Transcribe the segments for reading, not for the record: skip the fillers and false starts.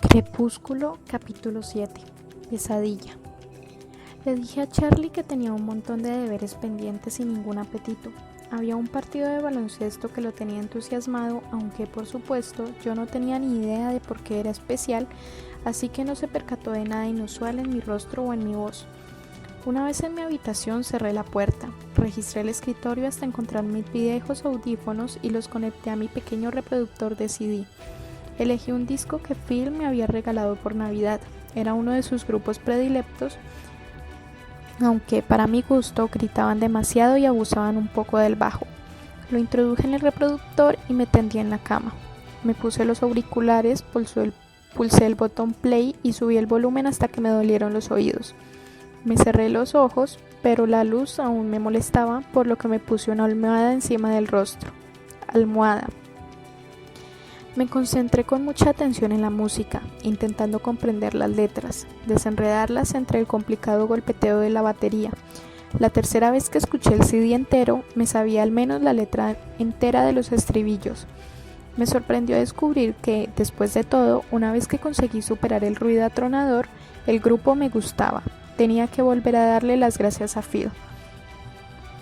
Crepúsculo, capítulo 7. Pesadilla. Le dije a Charlie que tenía un montón de deberes pendientes y ningún apetito. Había un partido de baloncesto que lo tenía entusiasmado, aunque por supuesto yo no tenía ni idea de por qué era especial, así que no se percató de nada inusual en mi rostro o en mi voz. Una vez en mi habitación cerré la puerta, registré el escritorio hasta encontrar mis viejos audífonos y los conecté a mi pequeño reproductor de CD. Elegí un disco que Phil me había regalado por Navidad. Era uno de sus grupos predilectos, aunque para mi gusto gritaban demasiado y abusaban un poco del bajo. Lo introduje en el reproductor y me tendí en la cama. Me puse los auriculares, pulsé el botón play y subí el volumen hasta que me dolieron los oídos. Me cerré los ojos, pero la luz aún me molestaba, por lo que me puse una almohada encima del rostro. Almohada. Me concentré con mucha atención en la música, intentando comprender las letras, desenredarlas entre el complicado golpeteo de la batería. La tercera vez que escuché el CD entero, me sabía al menos la letra entera de los estribillos. Me sorprendió descubrir que, después de todo, una vez que conseguí superar el ruido atronador, el grupo me gustaba. Tenía que volver a darle las gracias a Phil.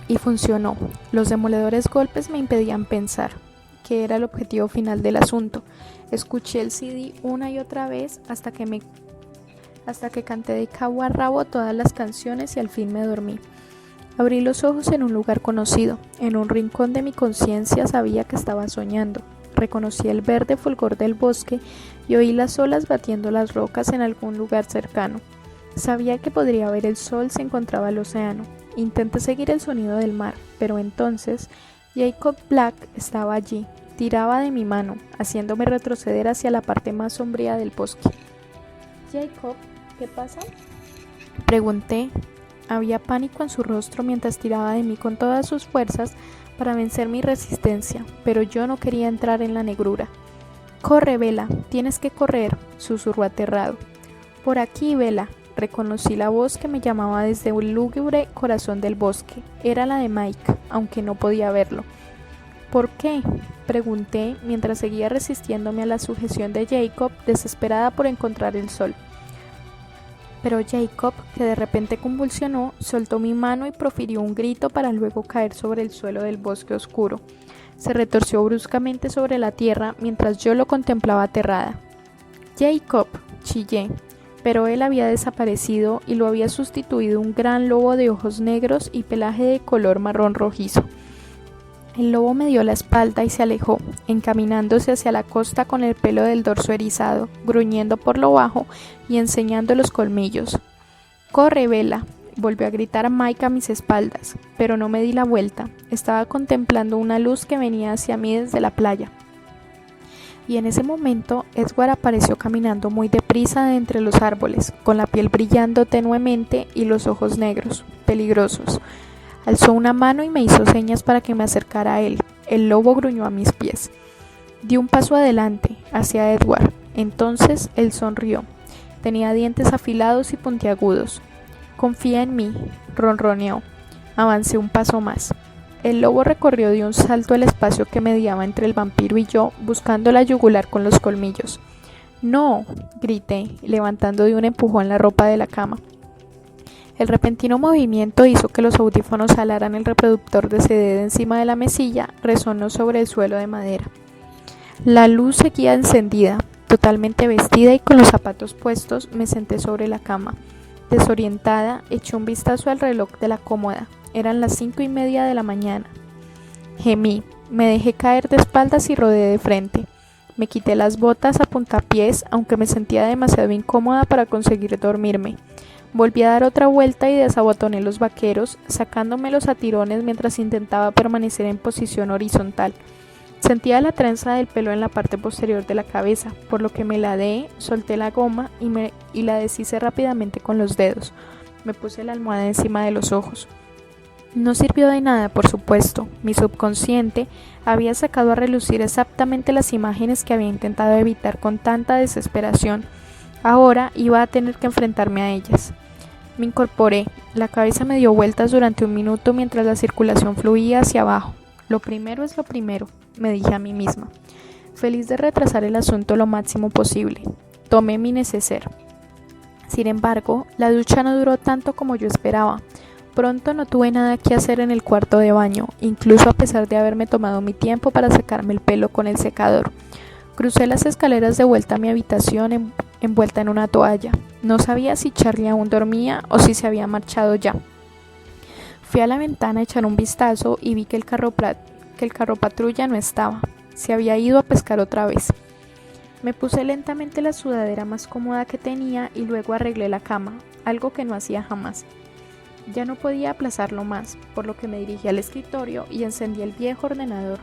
Y funcionó. Los demoledores golpes me impedían pensar, que era el objetivo final del asunto. Escuché el CD una y otra vez hasta que canté de cabo a rabo todas las canciones y al fin me dormí. Abrí los ojos en un lugar conocido. En un rincón de mi conciencia sabía que estaba soñando. Reconocí el verde fulgor del bosque y oí las olas batiendo las rocas en algún lugar cercano. Sabía que podría ver el sol si encontraba el océano. Intenté seguir el sonido del mar, pero entonces Jacob Black estaba allí. Tiraba de mi mano, haciéndome retroceder hacia la parte más sombría del bosque. «Jacob, ¿qué pasa?», pregunté. Había pánico en su rostro mientras tiraba de mí con todas sus fuerzas para vencer mi resistencia, pero yo no quería entrar en la negrura. «Corre, Bella, tienes que correr», susurró aterrado. «Por aquí, Bella», reconocí la voz que me llamaba desde un lúgubre corazón del bosque. Era la de Mike, aunque no podía verlo. «¿Por qué?», pregunté mientras seguía resistiéndome a la sujeción de Jacob, desesperada por encontrar el sol. Pero Jacob, que de repente convulsionó, soltó mi mano y profirió un grito para luego caer sobre el suelo del bosque oscuro. Se retorció bruscamente sobre la tierra mientras yo lo contemplaba aterrada. «Jacob», chillé, pero él había desaparecido y lo había sustituido un gran lobo de ojos negros y pelaje de color marrón rojizo. El lobo me dio la espalda y se alejó, encaminándose hacia la costa con el pelo del dorso erizado, gruñendo por lo bajo y enseñando los colmillos. «¡Corre, Bella!», volvió a gritar Mike a mis espaldas, pero no me di la vuelta. Estaba contemplando una luz que venía hacia mí desde la playa. Y en ese momento Edward apareció caminando muy deprisa de entre los árboles, con la piel brillando tenuemente y los ojos negros, peligrosos. Alzó una mano y me hizo señas para que me acercara a él. El lobo gruñó a mis pies. Di un paso adelante, hacia Edward. Entonces él sonrió. Tenía dientes afilados y puntiagudos. «Confía en mí», ronroneó. Avancé un paso más. El lobo recorrió de un salto el espacio que mediaba entre el vampiro y yo, buscando la yugular con los colmillos. «¡No!», grité, levantando de un empujón la ropa de la cama. El repentino movimiento hizo que los audífonos jalaran el reproductor de CD de encima de la mesilla, resonó sobre el suelo de madera. La luz seguía encendida. Totalmente vestida y con los zapatos puestos, me senté sobre la cama. Desorientada, eché un vistazo al reloj de la cómoda. Eran las 5:30 de la mañana. Gemí, me dejé caer de espaldas y rodé de frente. Me quité las botas a puntapiés, aunque me sentía demasiado incómoda para conseguir dormirme. Volví a dar otra vuelta y desabotoné los vaqueros, sacándomelos a tirones mientras intentaba permanecer en posición horizontal. Sentía la trenza del pelo en la parte posterior de la cabeza, por lo que me ladeé, solté la goma y la deshice rápidamente con los dedos. Me puse la almohada encima de los ojos. No sirvió de nada, por supuesto. Mi subconsciente había sacado a relucir exactamente las imágenes que había intentado evitar con tanta desesperación. Ahora iba a tener que enfrentarme a ellas. Me incorporé. La cabeza me dio vueltas durante un minuto mientras la circulación fluía hacia abajo. Lo primero es lo primero, me dije a mí misma, feliz de retrasar el asunto lo máximo posible. tomé mi neceser. Sin embargo, la ducha no duró tanto como yo esperaba. Pronto no tuve nada que hacer en el cuarto de baño, incluso a pesar de haberme tomado mi tiempo para secarme el pelo con el secador. Crucé las escaleras de vuelta a mi habitación envuelta en una toalla. No sabía si Charlie aún dormía o si se había marchado ya. Fui a la ventana a echar un vistazo y vi que el carro patrulla no estaba. Se había ido a pescar otra vez. Me puse lentamente la sudadera más cómoda que tenía y luego arreglé la cama, algo que no hacía jamás. Ya no podía aplazarlo más, por lo que me dirigí al escritorio y encendí el viejo ordenador.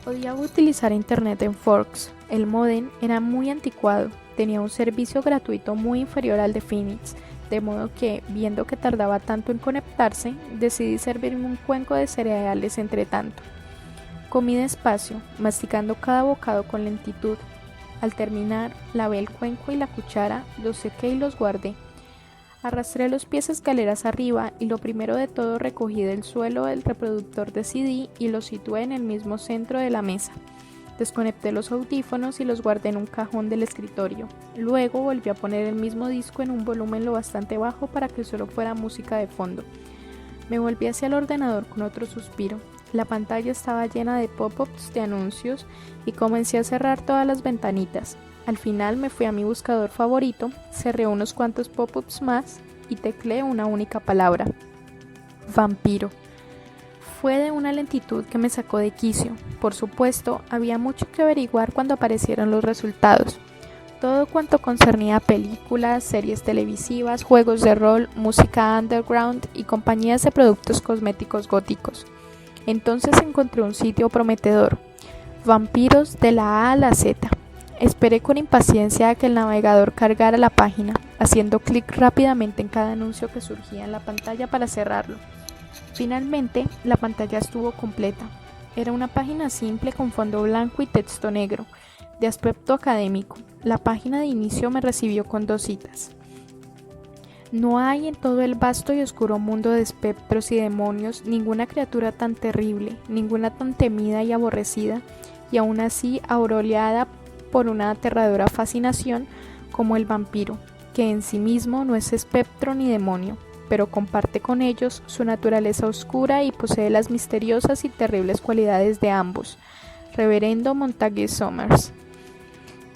Odiaba utilizar internet en Forks. El módem era muy anticuado, tenía un servicio gratuito muy inferior al de Phoenix, de modo que, viendo que tardaba tanto en conectarse, decidí servirme un cuenco de cereales entre tanto. Comí despacio, masticando cada bocado con lentitud. Al terminar, lavé el cuenco y la cuchara, los sequé y los guardé. Arrastré los pies escaleras arriba y lo primero de todo recogí del suelo el reproductor de CD y lo situé en el mismo centro de la mesa. Desconecté los audífonos y los guardé en un cajón del escritorio. Luego volví a poner el mismo disco en un volumen lo bastante bajo para que solo fuera música de fondo. Me volví hacia el ordenador con otro suspiro. La pantalla estaba llena de pop-ups de anuncios y comencé a cerrar todas las ventanitas. Al final me fui a mi buscador favorito, cerré unos cuantos pop-ups más y tecleé una única palabra: vampiro. Fue de una lentitud que me sacó de quicio. Por supuesto, había mucho que averiguar cuando aparecieron los resultados. Todo cuanto concernía a películas, series televisivas, juegos de rol, música underground y compañías de productos cosméticos góticos. Entonces encontré un sitio prometedor: vampiros de la A a la Z. Esperé con impaciencia a que el navegador cargara la página, haciendo clic rápidamente en cada anuncio que surgía en la pantalla para cerrarlo. Finalmente, la pantalla estuvo completa. Era una página simple con fondo blanco y texto negro, de aspecto académico. La página de inicio me recibió con 2 citas. No hay en todo el vasto y oscuro mundo de espectros y demonios ninguna criatura tan terrible, ninguna tan temida y aborrecida, y aún así aureolada por una aterradora fascinación como el vampiro, que en sí mismo no es espectro ni demonio, pero comparte con ellos su naturaleza oscura y posee las misteriosas y terribles cualidades de ambos. Reverendo Montague Summers.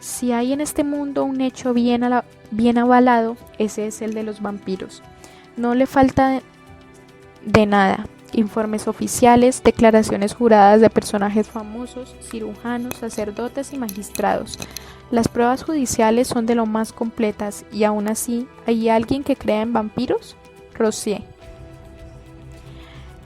Si hay en este mundo un hecho bien avalado, ese es el de los vampiros. No le falta de nada: informes oficiales, declaraciones juradas de personajes famosos, cirujanos, sacerdotes y magistrados. Las pruebas judiciales son de lo más completas y aún así, ¿hay alguien que crea en vampiros? Rossier.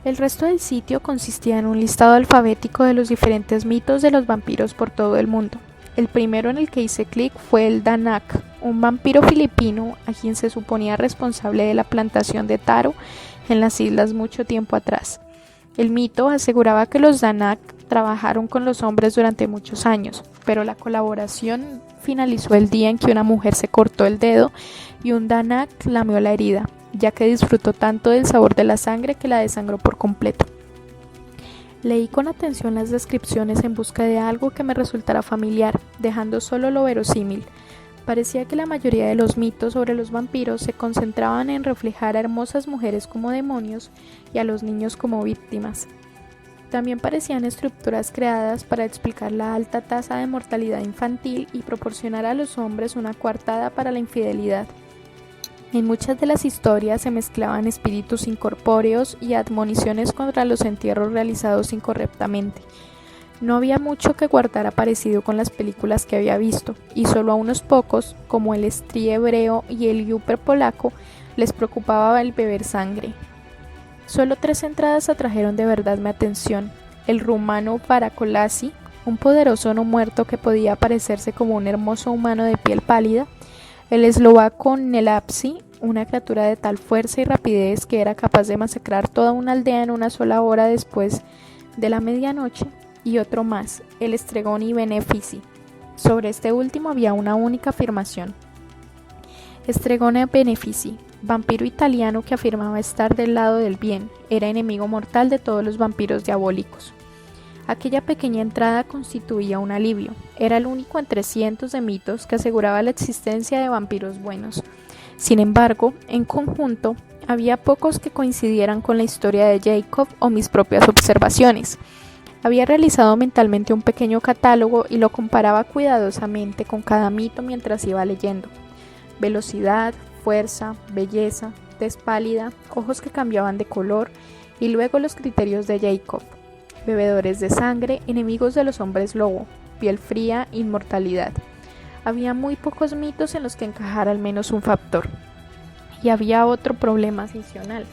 El resto del sitio consistía en un listado alfabético de los diferentes mitos de los vampiros por todo el mundo. El primero en el que hice clic fue el Danak, un vampiro filipino a quien se suponía responsable de la plantación de taro en las islas mucho tiempo atrás. El mito aseguraba que los Danak trabajaron con los hombres durante muchos años, pero la colaboración finalizó el día en que una mujer se cortó el dedo y un Danak lamió la herida, ya que disfrutó tanto del sabor de la sangre que la desangró por completo. Leí con atención las descripciones en busca de algo que me resultara familiar, dejando solo lo verosímil. Parecía que la mayoría de los mitos sobre los vampiros se concentraban en reflejar a hermosas mujeres como demonios y a los niños como víctimas. También parecían estructuras creadas para explicar la alta tasa de mortalidad infantil y proporcionar a los hombres una coartada para la infidelidad. En muchas de las historias se mezclaban espíritus incorpóreos y admoniciones contra los entierros realizados incorrectamente. No había mucho que guardar parecido con las películas que había visto, y solo a unos pocos, como el Stree hebreo y el Yupper polaco, les preocupaba el beber sangre. Solo 3 entradas atrajeron de verdad mi atención: el rumano Paracolasi, un poderoso no muerto que podía aparecerse como un hermoso humano de piel pálida; el eslovaco Nelapsi, una criatura de tal fuerza y rapidez que era capaz de masacrar toda una aldea en una sola hora después de la medianoche; y otro más, el Stregoni Benefici. Sobre este último había una única afirmación: Stregone Benefici, vampiro italiano que afirmaba estar del lado del bien, era enemigo mortal de todos los vampiros diabólicos. Aquella pequeña entrada constituía un alivio. Era el único entre cientos de mitos que aseguraba la existencia de vampiros buenos. Sin embargo, en conjunto, había pocos que coincidieran con la historia de Jacob o mis propias observaciones. Había realizado mentalmente un pequeño catálogo y lo comparaba cuidadosamente con cada mito mientras iba leyendo. Velocidad, fuerza, belleza, tez pálida, ojos que cambiaban de color y luego los criterios de Jacob. Bebedores de sangre, enemigos de los hombres lobo, piel fría, inmortalidad. Había muy pocos mitos en los que encajara al menos un factor. Y había otro problema adicional.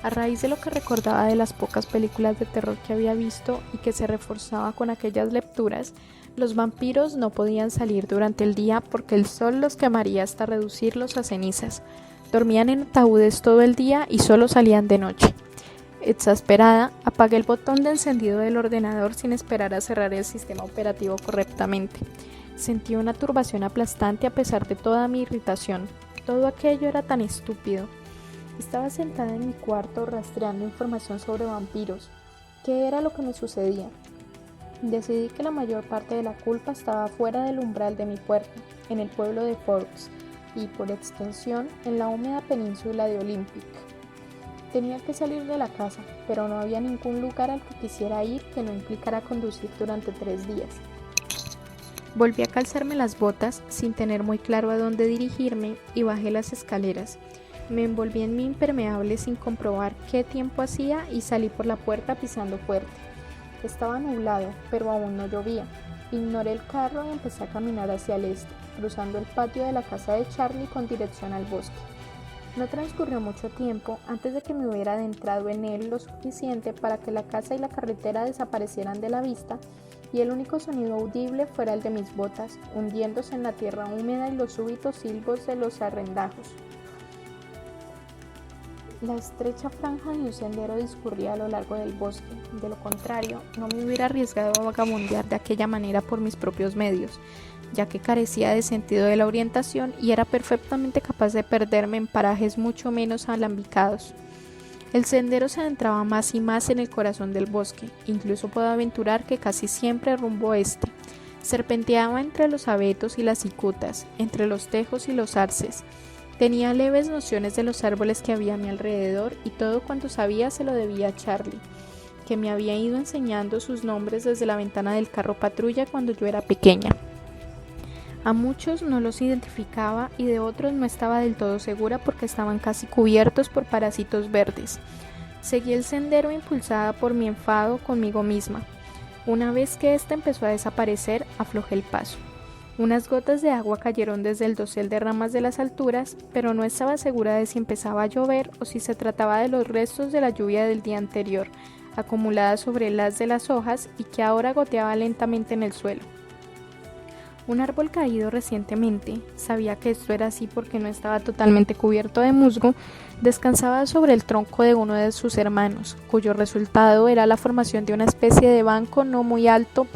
A raíz de lo que recordaba de las pocas películas de terror que había visto y que se reforzaba con aquellas lecturas, los vampiros no podían salir durante el día porque el sol los quemaría hasta reducirlos a cenizas. Dormían en ataúdes todo el día y solo salían de noche. Exasperada, apagué el botón de encendido del ordenador sin esperar a cerrar el sistema operativo correctamente. Sentí una turbación aplastante a pesar de toda mi irritación. Todo aquello era tan estúpido. Estaba sentada en mi cuarto rastreando información sobre vampiros. ¿Qué era lo que me sucedía? Decidí que la mayor parte de la culpa estaba fuera del umbral de mi puerta, en el pueblo de Forks y, por extensión, en la húmeda península de Olympic. Tenía que salir de la casa, pero no había ningún lugar al que quisiera ir que no implicara conducir durante 3 días. Volví a calzarme las botas sin tener muy claro a dónde dirigirme y bajé las escaleras. Me envolví en mi impermeable sin comprobar qué tiempo hacía y salí por la puerta pisando fuerte. Estaba nublado, pero aún no llovía. Ignoré el carro y empecé a caminar hacia el este, cruzando el patio de la casa de Charlie con dirección al bosque. No transcurrió mucho tiempo antes de que me hubiera adentrado en él lo suficiente para que la casa y la carretera desaparecieran de la vista y el único sonido audible fuera el de mis botas, hundiéndose en la tierra húmeda y los súbitos silbos de los arrendajos. La estrecha franja de un sendero discurría a lo largo del bosque. De lo contrario, no me hubiera arriesgado a vagabundear de aquella manera por mis propios medios, ya que carecía de sentido de la orientación y era perfectamente capaz de perderme en parajes mucho menos alambicados. El sendero se adentraba más y más en el corazón del bosque, incluso puedo aventurar que casi siempre rumbo este. Serpenteaba entre los abetos y las cicutas, entre los tejos y los arces. Tenía leves nociones de los árboles que había a mi alrededor y todo cuanto sabía se lo debía a Charlie, que me había ido enseñando sus nombres desde la ventana del carro patrulla cuando yo era pequeña. A muchos no los identificaba y de otros no estaba del todo segura porque estaban casi cubiertos por parásitos verdes. Seguí el sendero impulsada por mi enfado conmigo misma. Una vez que éste empezó a desaparecer, aflojé el paso. Unas gotas de agua cayeron desde el dosel de ramas de las alturas, pero no estaba segura de si empezaba a llover o si se trataba de los restos de la lluvia del día anterior, acumulada sobre el haz de las hojas y que ahora goteaba lentamente en el suelo. Un árbol caído recientemente, sabía que esto era así porque no estaba totalmente cubierto de musgo, descansaba sobre el tronco de uno de sus hermanos, cuyo resultado era la formación de una especie de banco no muy alto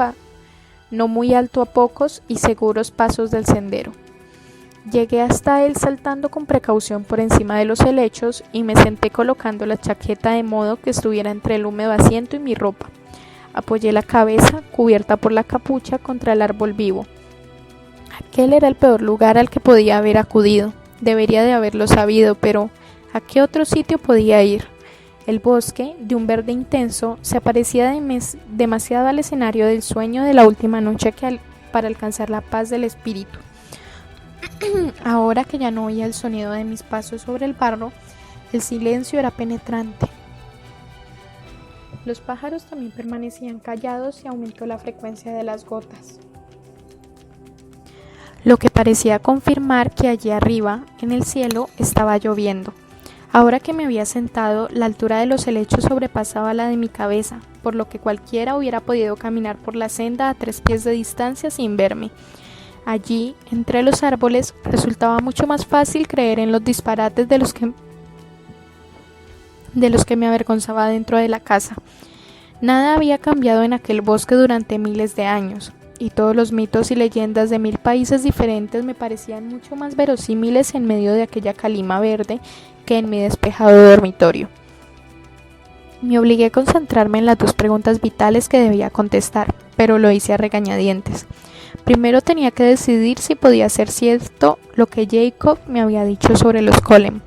a pocos y seguros pasos del sendero. Llegué hasta él saltando con precaución por encima de los helechos y me senté colocando la chaqueta de modo que estuviera entre el húmedo asiento y mi ropa. Apoyé la cabeza, cubierta por la capucha, contra el árbol vivo. Aquel era el peor lugar al que podía haber acudido. Debería de haberlo sabido, pero ¿a qué otro sitio podía ir? El bosque, de un verde intenso, se parecía demasiado al escenario del sueño de la última noche para alcanzar la paz del espíritu. Ahora que ya no oía el sonido de mis pasos sobre el barro, el silencio era penetrante. Los pájaros también permanecían callados y aumentó la frecuencia de las gotas, lo que parecía confirmar que allí arriba, en el cielo, estaba lloviendo. Ahora que me había sentado, la altura de los helechos sobrepasaba la de mi cabeza, por lo que cualquiera hubiera podido caminar por la senda a 3 pies de distancia sin verme. Allí, entre los árboles, resultaba mucho más fácil creer en los disparates de los que me avergonzaba dentro de la casa. Nada había cambiado en aquel bosque durante miles de años, y todos los mitos y leyendas de 1000 países diferentes me parecían mucho más verosímiles en medio de aquella calima verde que en mi despejado dormitorio. Me obligué a concentrarme en las dos preguntas vitales que debía contestar, pero lo hice a regañadientes. Primero tenía que decidir si podía ser cierto lo que Jacob me había dicho sobre los Colem.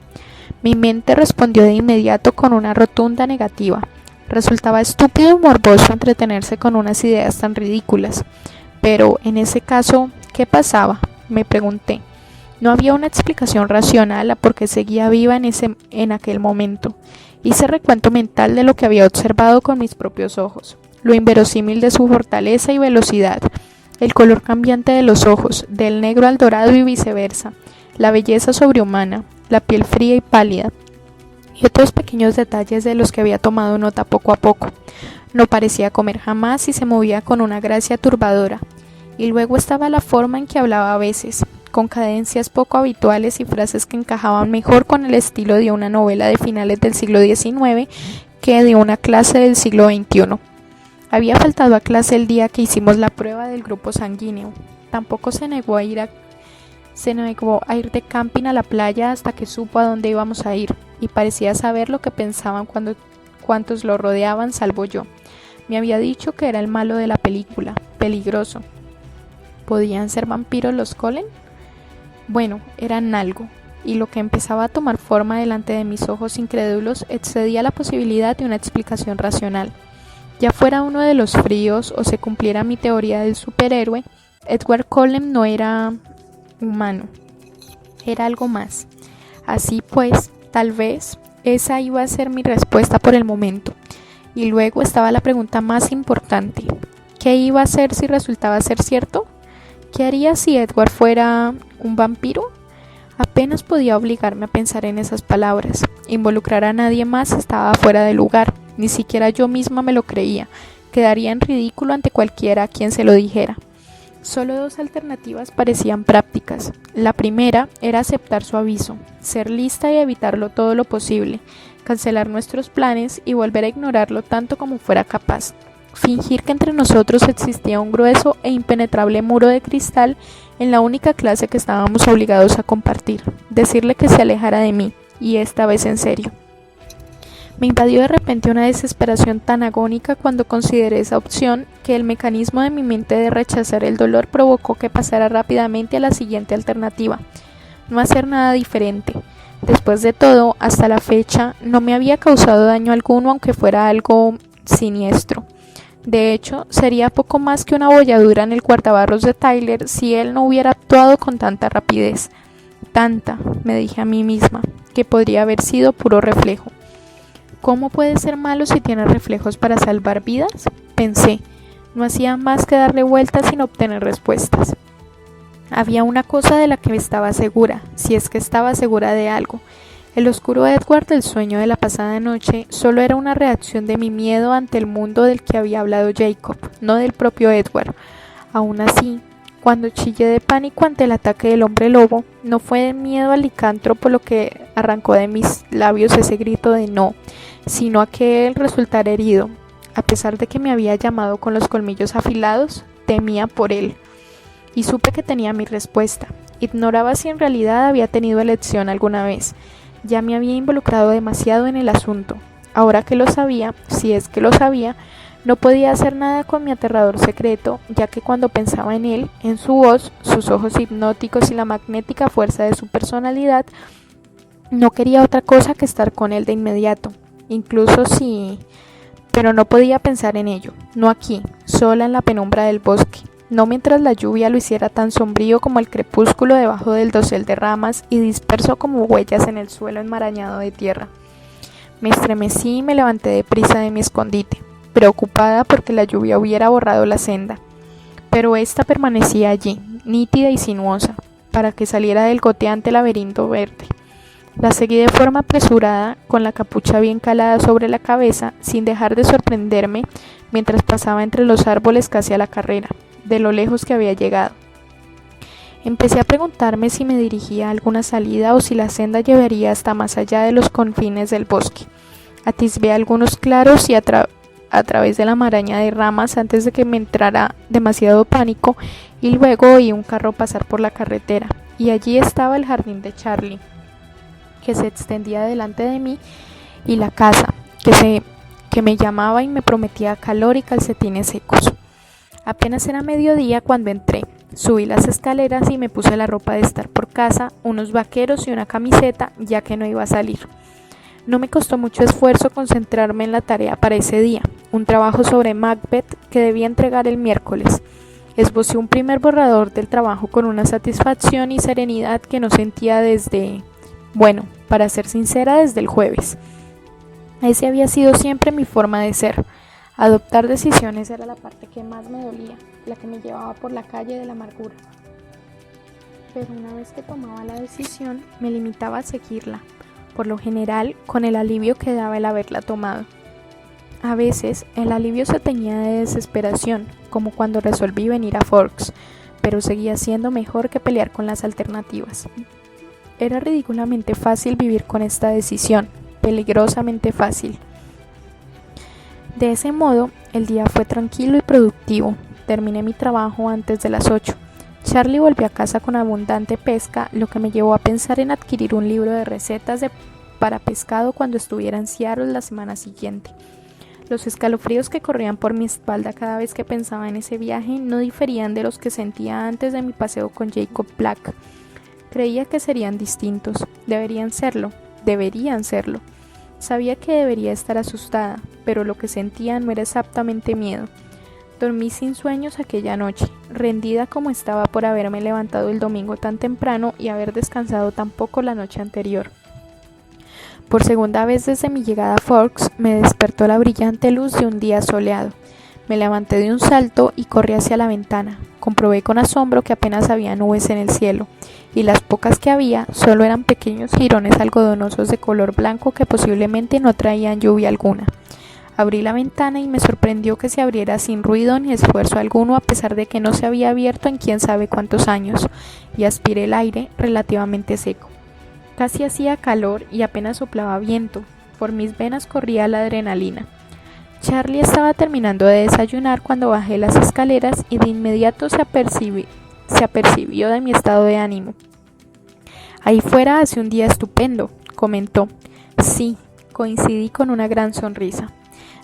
Mi mente respondió de inmediato con una rotunda negativa. Resultaba estúpido y morboso entretenerse con unas ideas tan ridículas. Pero, en ese caso, ¿qué pasaba?, me pregunté. No había una explicación racional a por qué seguía viva en aquel momento. Hice recuento mental de lo que había observado con mis propios ojos, lo inverosímil de su fortaleza y velocidad, el color cambiante de los ojos, del negro al dorado y viceversa, la belleza sobrehumana, la piel fría y pálida, y otros pequeños detalles de los que había tomado nota poco a poco. No parecía comer jamás y se movía con una gracia turbadora. Y luego estaba la forma en que hablaba a veces, con cadencias poco habituales y frases que encajaban mejor con el estilo de una novela de finales del siglo XIX que de una clase del siglo XXI. Había faltado a clase el día que hicimos la prueba del grupo sanguíneo. Tampoco se negó a ir de camping a la playa hasta que supo a dónde íbamos a ir, y parecía saber lo que pensaban cuantos lo rodeaban, salvo yo. Me había dicho que era el malo de la película, peligroso. ¿Podían ser vampiros los Cullen? Bueno, eran algo, y lo que empezaba a tomar forma delante de mis ojos incrédulos excedía la posibilidad de una explicación racional. Ya fuera uno de los fríos o se cumpliera mi teoría del superhéroe, Edward Cullen no era humano, era algo más. Así pues, tal vez, esa iba a ser mi respuesta por el momento. Y luego estaba la pregunta más importante. ¿Qué iba a hacer si resultaba ser cierto? ¿Qué haría si Edward fuera un vampiro? Apenas podía obligarme a pensar en esas palabras. Involucrar a nadie más estaba fuera de lugar. Ni siquiera yo misma me lo creía. Quedaría en ridículo ante cualquiera a quien se lo dijera. Solo dos alternativas parecían prácticas. La primera era aceptar su aviso, ser lista y evitarlo todo lo posible, cancelar nuestros planes y volver a ignorarlo tanto como fuera capaz. Fingir que entre nosotros existía un grueso e impenetrable muro de cristal en la única clase que estábamos obligados a compartir. Decirle que se alejara de mí, y esta vez en serio. Me invadió de repente una desesperación tan agónica cuando consideré esa opción que el mecanismo de mi mente de rechazar el dolor provocó que pasara rápidamente a la siguiente alternativa: no hacer nada diferente. Después de todo, hasta la fecha, no me había causado daño alguno, aunque fuera algo siniestro. De hecho, sería poco más que una abolladura en el guardabarros de Tyler si él no hubiera actuado con tanta rapidez. Tanta, me dije a mí misma, que podría haber sido puro reflejo. ¿Cómo puede ser malo si tiene reflejos para salvar vidas?, pensé. No hacía más que darle vueltas sin obtener respuestas. Había una cosa de la que estaba segura, si es que estaba segura de algo. El oscuro Edward del sueño de la pasada noche solo era una reacción de mi miedo ante el mundo del que había hablado Jacob, no del propio Edward. Aún así, cuando chillé de pánico ante el ataque del hombre lobo, no fue de miedo al licántropo lo que arrancó de mis labios ese grito de no, sino a que él resultara herido. A pesar de que me había llamado con los colmillos afilados, temía por él. Y supe que tenía mi respuesta. Ignoraba si en realidad había tenido elección alguna vez. Ya me había involucrado demasiado en el asunto. Ahora que lo sabía, si es que lo sabía, no podía hacer nada con mi aterrador secreto, ya que cuando pensaba en él, en su voz, sus ojos hipnóticos y la magnética fuerza de su personalidad, no quería otra cosa que estar con él de inmediato. Incluso si... Pero no podía pensar en ello, no aquí, sola en la penumbra del bosque, no mientras la lluvia lo hiciera tan sombrío como el crepúsculo debajo del dosel de ramas y disperso como huellas en el suelo enmarañado de tierra. Me estremecí y me levanté deprisa de mi escondite, preocupada porque la lluvia hubiera borrado la senda. Pero ésta permanecía allí, nítida y sinuosa, para que saliera del goteante laberinto verde. La seguí de forma apresurada, con la capucha bien calada sobre la cabeza, sin dejar de sorprenderme mientras pasaba entre los árboles casi a la carrera, de lo lejos que había llegado. Empecé a preguntarme si me dirigía a alguna salida o si la senda llevaría hasta más allá de los confines del bosque. Atisbé algunos claros y a través de la maraña de ramas antes de que me entrara demasiado pánico, y luego oí un carro pasar por la carretera, y allí estaba el jardín de Charlie, que se extendía delante de mí, y la casa, que que me llamaba y me prometía calor y calcetines secos. Apenas era mediodía cuando entré. Subí las escaleras y me puse la ropa de estar por casa, unos vaqueros y una camiseta, ya que no iba a salir. No me costó mucho esfuerzo concentrarme en la tarea para ese día, un trabajo sobre Macbeth que debía entregar el miércoles. Esbocé un primer borrador del trabajo con una satisfacción y serenidad que no sentía para ser sincera, desde el jueves. Ese había sido siempre mi forma de ser. Adoptar decisiones era la parte que más me dolía, la que me llevaba por la calle de la amargura. Pero una vez que tomaba la decisión, me limitaba a seguirla, por lo general con el alivio que daba el haberla tomado. A veces el alivio se teñía de desesperación, como cuando resolví venir a Forks, pero seguía siendo mejor que pelear con las alternativas. Era ridículamente fácil vivir con esta decisión, peligrosamente fácil. De ese modo, el día fue tranquilo y productivo. Terminé mi trabajo antes de las 8. Charlie volvió a casa con abundante pesca, lo que me llevó a pensar en adquirir un libro de recetas para pescado cuando estuviera en Seattle la semana siguiente. Los escalofríos que corrían por mi espalda cada vez que pensaba en ese viaje no diferían de los que sentía antes de mi paseo con Jacob Black. Creía que serían distintos, deberían serlo. Sabía que debería estar asustada, pero lo que sentía no era exactamente miedo. Dormí sin sueños aquella noche, rendida como estaba por haberme levantado el domingo tan temprano y haber descansado tan poco la noche anterior. Por segunda vez desde mi llegada a Forks, me despertó la brillante luz de un día soleado. Me levanté de un salto y corrí hacia la ventana. Comprobé con asombro que apenas había nubes en el cielo, y las pocas que había solo eran pequeños jirones algodonosos de color blanco que posiblemente no traían lluvia alguna. Abrí la ventana y me sorprendió que se abriera sin ruido ni esfuerzo alguno, a pesar de que no se había abierto en quién sabe cuántos años, y aspiré el aire relativamente seco. Casi hacía calor y apenas soplaba viento. Por mis venas corría la adrenalina. Charlie estaba terminando de desayunar cuando bajé las escaleras y de inmediato se apercibió de mi estado de ánimo. «Ahí fuera hace un día estupendo», comentó. Sí, coincidí con una gran sonrisa.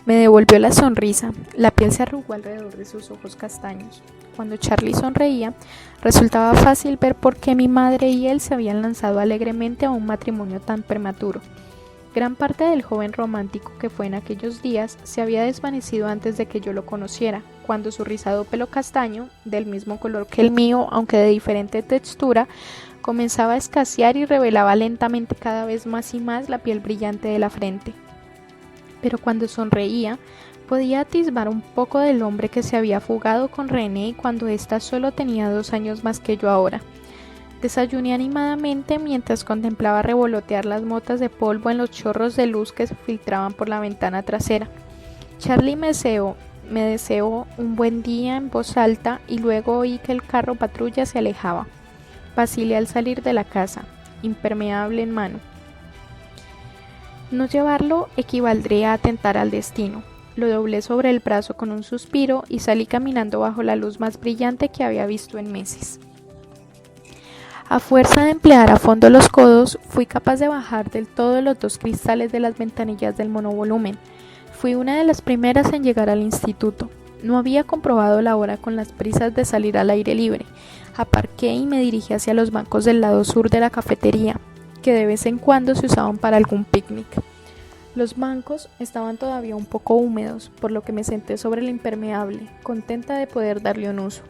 Me devolvió la sonrisa. La piel se arrugó alrededor de sus ojos castaños. Cuando Charlie sonreía, resultaba fácil ver por qué mi madre y él se habían lanzado alegremente a un matrimonio tan prematuro. Gran parte del joven romántico que fue en aquellos días se había desvanecido antes de que yo lo conociera, cuando su rizado pelo castaño, del mismo color que el mío, aunque de diferente textura, comenzaba a escasear y revelaba lentamente cada vez más y más la piel brillante de la frente. Pero cuando sonreía, podía atisbar un poco del hombre que se había fugado con René cuando ésta solo tenía 2 años más que yo ahora. Desayuné animadamente mientras contemplaba revolotear las motas de polvo en los chorros de luz que se filtraban por la ventana trasera. Charlie me deseó un buen día en voz alta y luego oí que el carro patrulla se alejaba. Vacilé al salir de la casa, impermeable en mano. No llevarlo equivaldría a atentar al destino. Lo doblé sobre el brazo con un suspiro y salí caminando bajo la luz más brillante que había visto en meses. A fuerza de emplear a fondo los codos, fui capaz de bajar del todo los 2 cristales de las ventanillas del monovolumen. Fui una de las primeras en llegar al instituto. No había comprobado la hora con las prisas de salir al aire libre. Aparqué y me dirigí hacia los bancos del lado sur de la cafetería, que de vez en cuando se usaban para algún picnic. Los bancos estaban todavía un poco húmedos, por lo que me senté sobre el impermeable, contenta de poder darle un uso.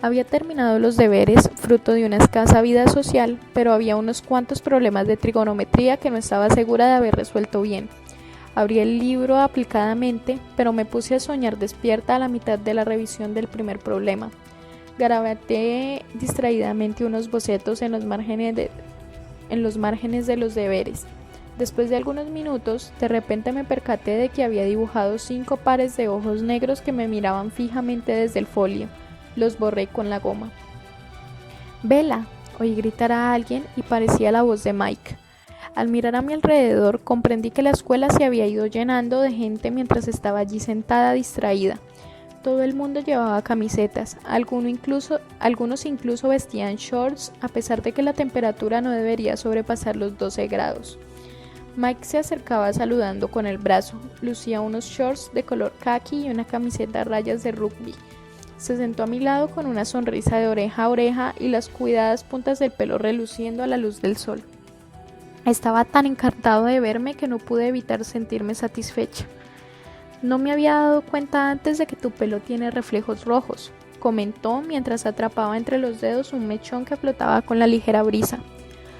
Había terminado los deberes, fruto de una escasa vida social, pero había unos cuantos problemas de trigonometría que no estaba segura de haber resuelto bien. Abrí el libro aplicadamente, pero me puse a soñar despierta a la mitad de la revisión del primer problema. Garabateé distraídamente unos bocetos en los márgenes de los deberes. Después de algunos minutos, de repente me percaté de que había dibujado 5 pares de ojos negros que me miraban fijamente desde el folio. Los borré con la goma. «¡Bella!», oí gritar a alguien y parecía la voz de Mike. Al mirar a mi alrededor, comprendí que la escuela se había ido llenando de gente mientras estaba allí sentada distraída. Todo el mundo llevaba camisetas, algunos incluso vestían shorts, a pesar de que la temperatura no debería sobrepasar los 12 grados. Mike se acercaba saludando con el brazo. Lucía unos shorts de color khaki y una camiseta a rayas de rugby. Se sentó a mi lado con una sonrisa de oreja a oreja y las cuidadas puntas del pelo reluciendo a la luz del sol. Estaba tan encantado de verme que no pude evitar sentirme satisfecha. No me había dado cuenta antes de que tu pelo tiene reflejos rojos, comentó mientras atrapaba entre los dedos un mechón que flotaba con la ligera brisa.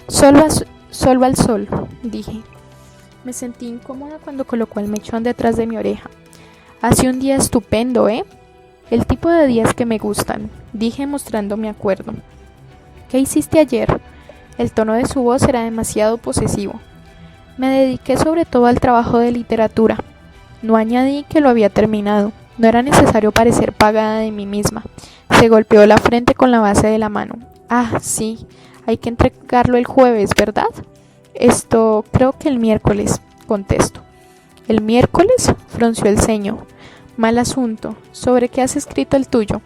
Sol al sol, dije. Me sentí incómoda cuando colocó el mechón detrás de mi oreja. Hace un día estupendo, ¿eh? El tipo de días que me gustan, dije mostrando mi acuerdo. ¿Qué hiciste ayer? El tono de su voz era demasiado posesivo. Me dediqué sobre todo al trabajo de literatura. No añadí que lo había terminado. No era necesario parecer pagada de mí misma. Se golpeó la frente con la base de la mano. Ah, sí, hay que entregarlo el jueves, ¿verdad? Creo que el miércoles, contesto. ¿El miércoles? Frunció el ceño. Mal asunto. ¿Sobre qué has escrito el tuyo?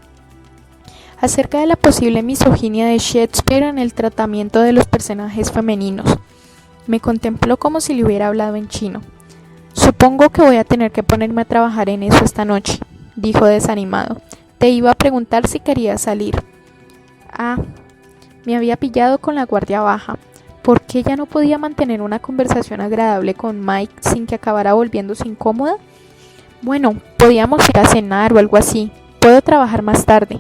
Acerca de la posible misoginia de Shakespeare en el tratamiento de los personajes femeninos. Me contempló como si le hubiera hablado en chino. Supongo que voy a tener que ponerme a trabajar en eso esta noche, dijo desanimado. Te iba a preguntar si querías salir. Ah, me había pillado con la guardia baja. ¿Por qué ya no podía mantener una conversación agradable con Mike sin que acabara volviéndose incómoda? Bueno, podíamos ir a cenar o algo así. Puedo trabajar más tarde.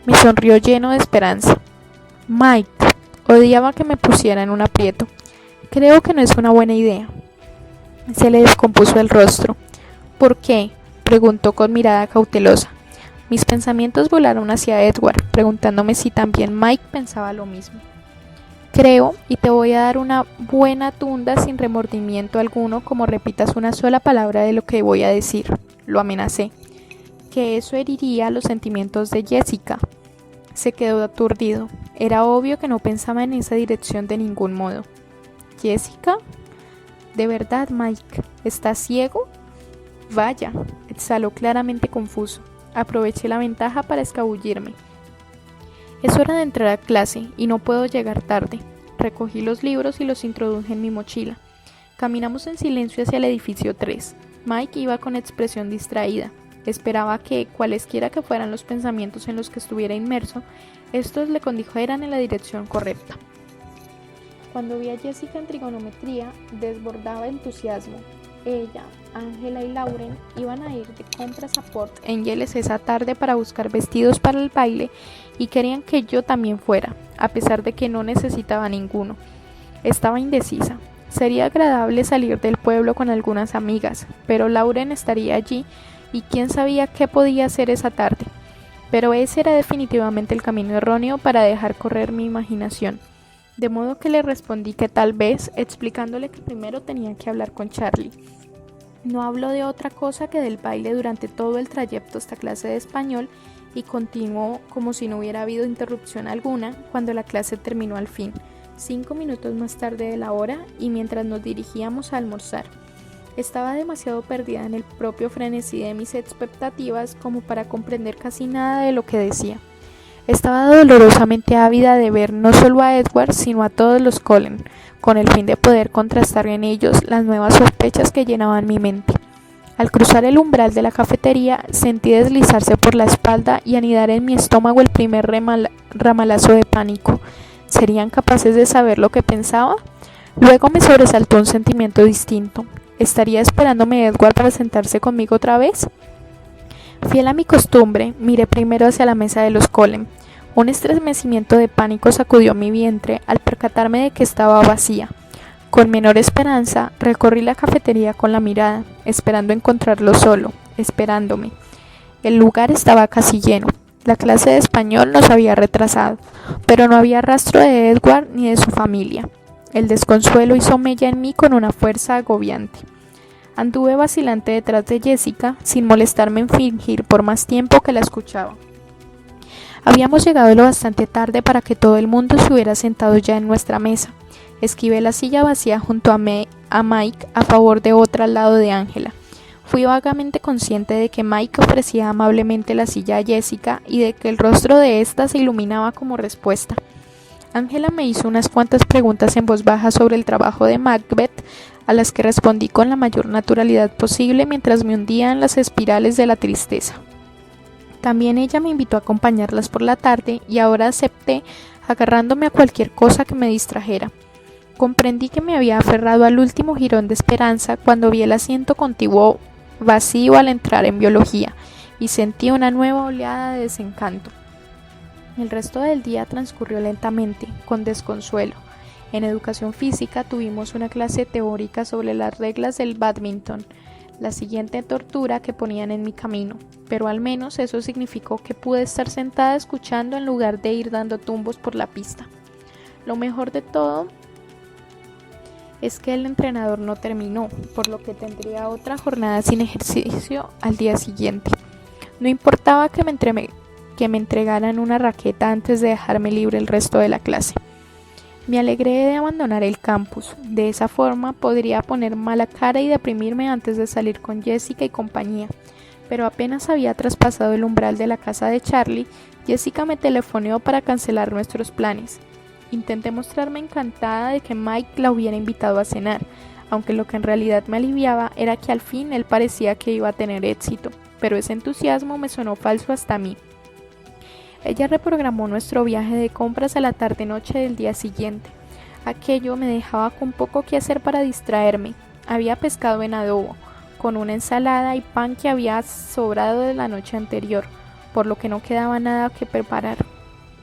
Me sonrió lleno de esperanza. Mike, odiaba que me pusiera en un aprieto. Creo que no es una buena idea. Se le descompuso el rostro. ¿Por qué? Preguntó con mirada cautelosa. Mis pensamientos volaron hacia Edward, preguntándome si también Mike pensaba lo mismo. Creo, y te voy a dar una buena tunda sin remordimiento alguno como repitas una sola palabra de lo que voy a decir, lo amenacé, que eso heriría los sentimientos de Jessica. Se quedó aturdido. Era obvio que no pensaba en esa dirección de ningún modo. ¿Jessica? ¿De verdad, Mike? ¿Estás ciego? Vaya, exhaló claramente confuso. Aproveché la ventaja para escabullirme. Es hora de entrar a clase y no puedo llegar tarde. Recogí los libros y los introduje en mi mochila. Caminamos en silencio hacia el edificio 3. Mike iba con expresión distraída. Esperaba que, cualesquiera que fueran los pensamientos en los que estuviera inmerso, estos le condujeran en la dirección correcta. Cuando vi a Jessica en trigonometría, desbordaba entusiasmo. Ella, Ángela y Lauren iban a ir de compras a Port Angeles esa tarde para buscar vestidos para el baile y querían que yo también fuera, a pesar de que no necesitaba ninguno. Estaba indecisa. Sería agradable salir del pueblo con algunas amigas, pero Lauren estaría allí y quién sabía qué podía hacer esa tarde. Pero ese era definitivamente el camino erróneo para dejar correr mi imaginación. De modo que le respondí que tal vez, explicándole que primero tenía que hablar con Charlie. No habló de otra cosa que del baile durante todo el trayecto hasta clase de español y continuó como si no hubiera habido interrupción alguna cuando la clase terminó al fin, 5 minutos más tarde de la hora y mientras nos dirigíamos a almorzar. Estaba demasiado perdida en el propio frenesí de mis expectativas como para comprender casi nada de lo que decía. Estaba dolorosamente ávida de ver no solo a Edward, sino a todos los Cullen, con el fin de poder contrastar en ellos las nuevas sospechas que llenaban mi mente. Al cruzar el umbral de la cafetería, sentí deslizarse por la espalda y anidar en mi estómago el primer ramalazo de pánico. ¿Serían capaces de saber lo que pensaba? Luego me sobresaltó un sentimiento distinto. ¿Estaría esperándome Edward para sentarse conmigo otra vez? Fiel a mi costumbre, miré primero hacia la mesa de los Cullen. Un estremecimiento de pánico sacudió mi vientre al percatarme de que estaba vacía. Con menor esperanza, recorrí la cafetería con la mirada, esperando encontrarlo solo, esperándome. El lugar estaba casi lleno. La clase de español nos había retrasado, pero no había rastro de Edward ni de su familia. El desconsuelo hizo mella en mí con una fuerza agobiante. Anduve vacilante detrás de Jessica, sin molestarme en fingir por más tiempo que la escuchaba. Habíamos llegado lo bastante tarde para que todo el mundo se hubiera sentado ya en nuestra mesa. Esquivé la silla vacía junto a Mike a favor de otra al lado de Ángela. Fui vagamente consciente de que Mike ofrecía amablemente la silla a Jessica y de que el rostro de ésta se iluminaba como respuesta. Ángela me hizo unas cuantas preguntas en voz baja sobre el trabajo de Macbeth, a las que respondí con la mayor naturalidad posible mientras me hundía en las espirales de la tristeza. También ella me invitó a acompañarlas por la tarde y ahora acepté, agarrándome a cualquier cosa que me distrajera. Comprendí que me había aferrado al último jirón de esperanza cuando vi el asiento contiguo vacío al entrar en biología y sentí una nueva oleada de desencanto. El resto del día transcurrió lentamente, con desconsuelo. En educación física tuvimos una clase teórica sobre las reglas del bádminton, la siguiente tortura que ponían en mi camino, pero al menos eso significó que pude estar sentada escuchando en lugar de ir dando tumbos por la pista. Lo mejor de todo es que el entrenador no terminó, por lo que tendría otra jornada sin ejercicio al día siguiente. No importaba que me entregaran una raqueta antes de dejarme libre el resto de la clase. Me alegré de abandonar el campus. De esa forma podría poner mala cara y deprimirme antes de salir con Jessica y compañía. Pero apenas había traspasado el umbral de la casa de Charlie, Jessica me telefoneó para cancelar nuestros planes. Intenté mostrarme encantada de que Mike la hubiera invitado a cenar, aunque lo que en realidad me aliviaba era que al fin él parecía que iba a tener éxito, pero ese entusiasmo me sonó falso hasta a mí. Ella reprogramó nuestro viaje de compras a la tarde-noche del día siguiente. Aquello me dejaba con poco que hacer para distraerme. Había pescado en adobo, con una ensalada y pan que había sobrado de la noche anterior, por lo que no quedaba nada que preparar.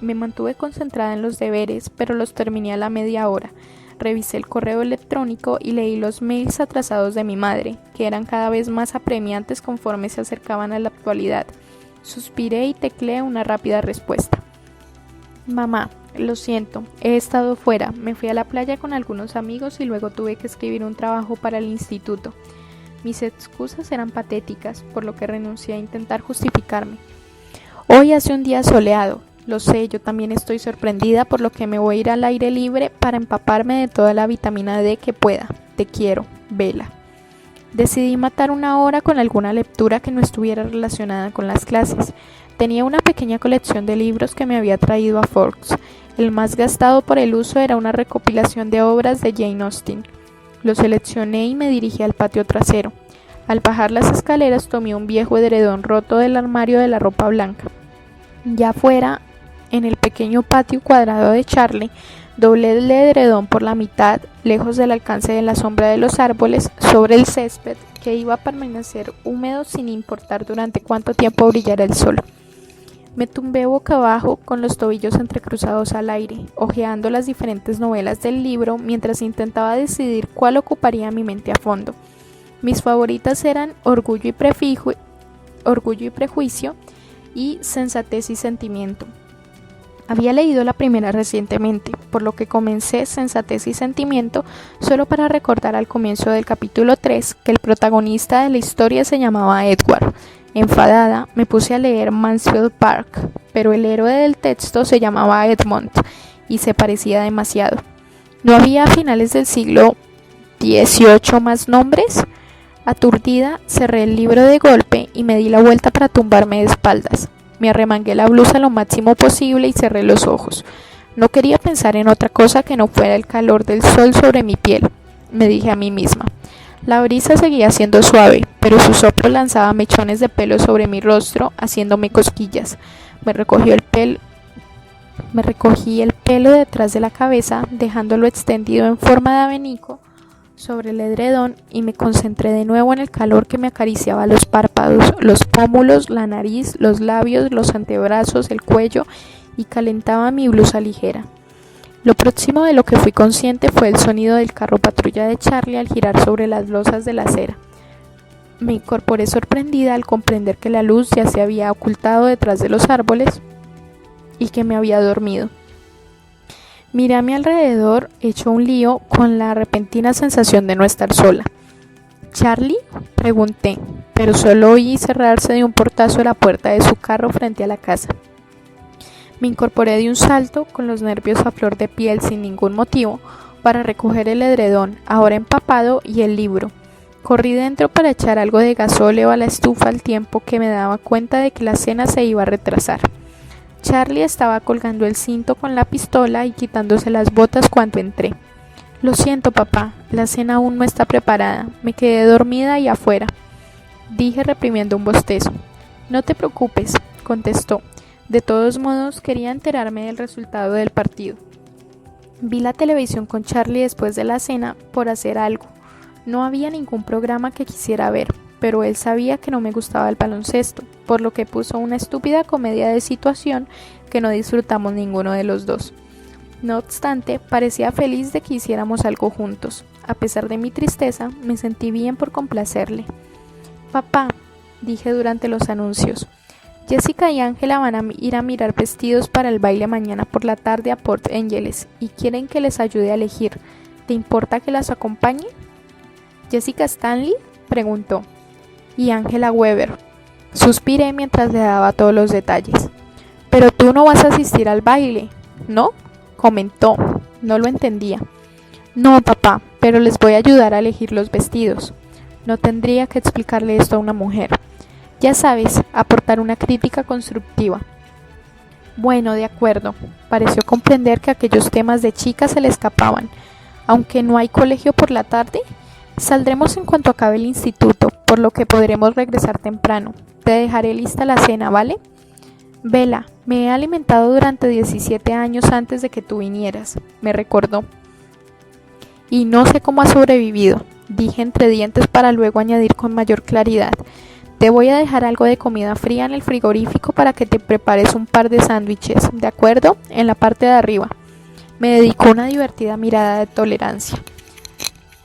Me mantuve concentrada en los deberes, pero los terminé a la media hora. Revisé el correo electrónico y leí los mails atrasados de mi madre, que eran cada vez más apremiantes conforme se acercaban a la actualidad. Suspiré y tecleé una rápida respuesta. Mamá, lo siento, he estado fuera, me fui a la playa con algunos amigos y luego tuve que escribir un trabajo para el instituto. Mis excusas eran patéticas, por lo que renuncié a intentar justificarme. Hoy hace un día soleado. Lo sé, yo también estoy sorprendida, por lo que me voy a ir al aire libre para empaparme de toda la vitamina D que pueda. Te quiero, Vela. Decidí matar una hora con alguna lectura que no estuviera relacionada con las clases. Tenía una pequeña colección de libros que me había traído a Forks. El más gastado por el uso era una recopilación de obras de Jane Austen. Lo seleccioné y me dirigí al patio trasero. Al bajar las escaleras tomé un viejo edredón roto del armario de la ropa blanca. Ya afuera, en el pequeño patio cuadrado de Charlie, doblé el edredón por la mitad, lejos del alcance de la sombra de los árboles, sobre el césped, que iba a permanecer húmedo sin importar durante cuánto tiempo brillara el sol. Me tumbé boca abajo, con los tobillos entrecruzados al aire, hojeando las diferentes novelas del libro mientras intentaba decidir cuál ocuparía mi mente a fondo. Mis favoritas eran Orgullo y Prejuicio y Sensatez y Sentimiento. Había leído la primera recientemente, por lo que comencé Sensatez y Sentimiento solo para recordar al comienzo del capítulo 3 que el protagonista de la historia se llamaba Edward. Enfadada, me puse a leer Mansfield Park, pero el héroe del texto se llamaba Edmund y se parecía demasiado. ¿No había a finales del siglo XVIII más nombres? Aturdida, cerré el libro de golpe y me di la vuelta para tumbarme de espaldas. Me arremangué la blusa lo máximo posible y cerré los ojos. No quería pensar en otra cosa que no fuera el calor del sol sobre mi piel, me dije a mí misma. La brisa seguía siendo suave, pero su soplo lanzaba mechones de pelo sobre mi rostro, haciéndome cosquillas. Me recogí el pelo detrás de la cabeza, dejándolo extendido en forma de abanico sobre el edredón, y me concentré de nuevo en el calor que me acariciaba los párpados, los pómulos, la nariz, los labios, los antebrazos, el cuello, y calentaba mi blusa ligera. Lo próximo de lo que fui consciente fue el sonido del carro patrulla de Charlie al girar sobre las losas de la acera. Me incorporé sorprendida al comprender que la luz ya se había ocultado detrás de los árboles y que me había dormido. Miré a mi alrededor, hecho un lío, con la repentina sensación de no estar sola. ¿Charlie?, pregunté, pero solo oí cerrarse de un portazo la puerta de su carro frente a la casa. Me incorporé de un salto, con los nervios a flor de piel sin ningún motivo, para recoger el edredón, ahora empapado, y el libro. Corrí dentro para echar algo de gasóleo a la estufa al tiempo que me daba cuenta de que la cena se iba a retrasar. Charlie estaba colgando el cinto con la pistola y quitándose las botas cuando entré. Lo siento, papá, la cena aún no está preparada. Me quedé dormida y afuera, dije reprimiendo un bostezo. No te preocupes, contestó. De todos modos, quería enterarme del resultado del partido. Vi la televisión con Charlie después de la cena por hacer algo. No había ningún programa que quisiera ver, pero él sabía que no me gustaba el baloncesto, por lo que puso una estúpida comedia de situación que no disfrutamos ninguno de los dos. No obstante, parecía feliz de que hiciéramos algo juntos. A pesar de mi tristeza, me sentí bien por complacerle. Papá, dije durante los anuncios, Jessica y Ángela van a ir a mirar vestidos para el baile mañana por la tarde a Port Angeles y quieren que les ayude a elegir. ¿Te importa que las acompañe? ¿Jessica Stanley?, preguntó. Y Ángela Weber. Suspiré mientras le daba todos los detalles. Pero tú no vas a asistir al baile, ¿no?, comentó. No lo entendía. No, papá, pero les voy a ayudar a elegir los vestidos. No tendría que explicarle esto a una mujer. Ya sabes, aportar una crítica constructiva. Bueno, de acuerdo. Pareció comprender que aquellos temas de chica se le escapaban. Aunque no hay colegio por la tarde, saldremos en cuanto acabe el instituto, por lo que podremos regresar temprano. Te dejaré lista la cena, ¿vale? Vela, me he alimentado durante 17 años antes de que tú vinieras, me recordó. Y no sé cómo has sobrevivido, dije entre dientes para luego añadir con mayor claridad. Te voy a dejar algo de comida fría en el frigorífico para que te prepares un par de sándwiches, ¿de acuerdo? En la parte de arriba. Me dedicó una divertida mirada de tolerancia.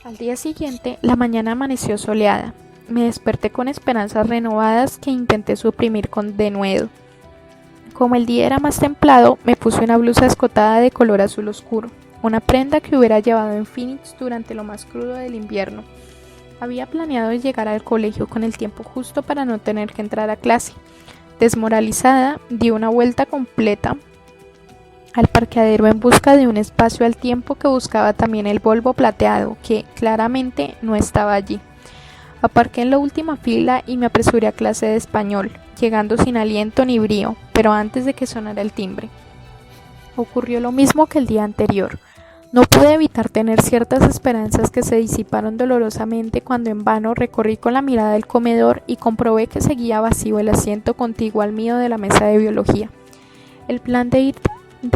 Al día siguiente, la mañana amaneció soleada. Me desperté con esperanzas renovadas que intenté suprimir con denuedo. Como el día era más templado, me puse una blusa escotada de color azul oscuro, una prenda que hubiera llevado en Phoenix durante lo más crudo del invierno. Había planeado llegar al colegio con el tiempo justo para no tener que entrar a clase. Desmoralizada, di una vuelta completa al parqueadero en busca de un espacio al tiempo que buscaba también el Volvo plateado, que claramente no estaba allí. Aparqué en la última fila y me apresuré a clase de español, llegando sin aliento ni brío, pero antes de que sonara el timbre. Ocurrió lo mismo que el día anterior. No pude evitar tener ciertas esperanzas que se disiparon dolorosamente cuando en vano recorrí con la mirada el comedor y comprobé que seguía vacío el asiento contiguo al mío de la mesa de biología. El plan de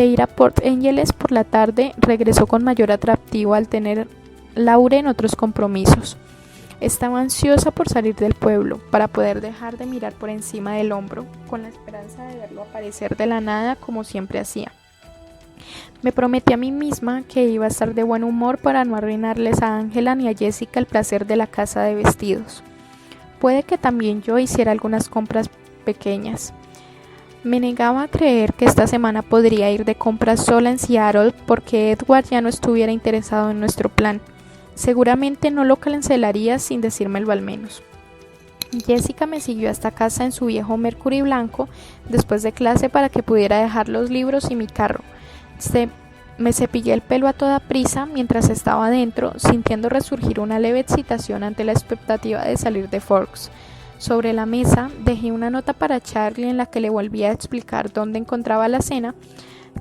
ir a Port Angeles por la tarde regresó con mayor atractivo al tener Laure en otros compromisos. Estaba ansiosa por salir del pueblo, para poder dejar de mirar por encima del hombro, con la esperanza de verlo aparecer de la nada como siempre hacía. Me prometí a mí misma que iba a estar de buen humor para no arruinarles a Ángela ni a Jessica el placer de la casa de vestidos. Puede que también yo hiciera algunas compras pequeñas. Me negaba a creer que esta semana podría ir de compras sola en Seattle porque Edward ya no estuviera interesado en nuestro plan. Seguramente no lo cancelaría sin decírmelo al menos. Jessica me siguió hasta casa en su viejo Mercury blanco después de clase para que pudiera dejar los libros y mi carro. Me cepillé el pelo a toda prisa mientras estaba adentro, sintiendo resurgir una leve excitación ante la expectativa de salir de Forks. Sobre la mesa dejé una nota para Charlie en la que le volví a explicar dónde encontraba la cena.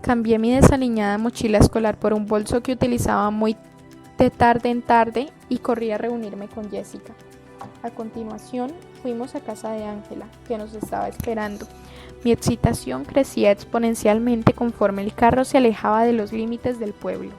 Cambié mi desaliñada mochila escolar por un bolso que utilizaba muy de tarde en tarde y corrí a reunirme con Jessica. A continuación, fuimos a casa de Ángela, que nos estaba esperando. Mi excitación crecía exponencialmente conforme el carro se alejaba de los límites del pueblo.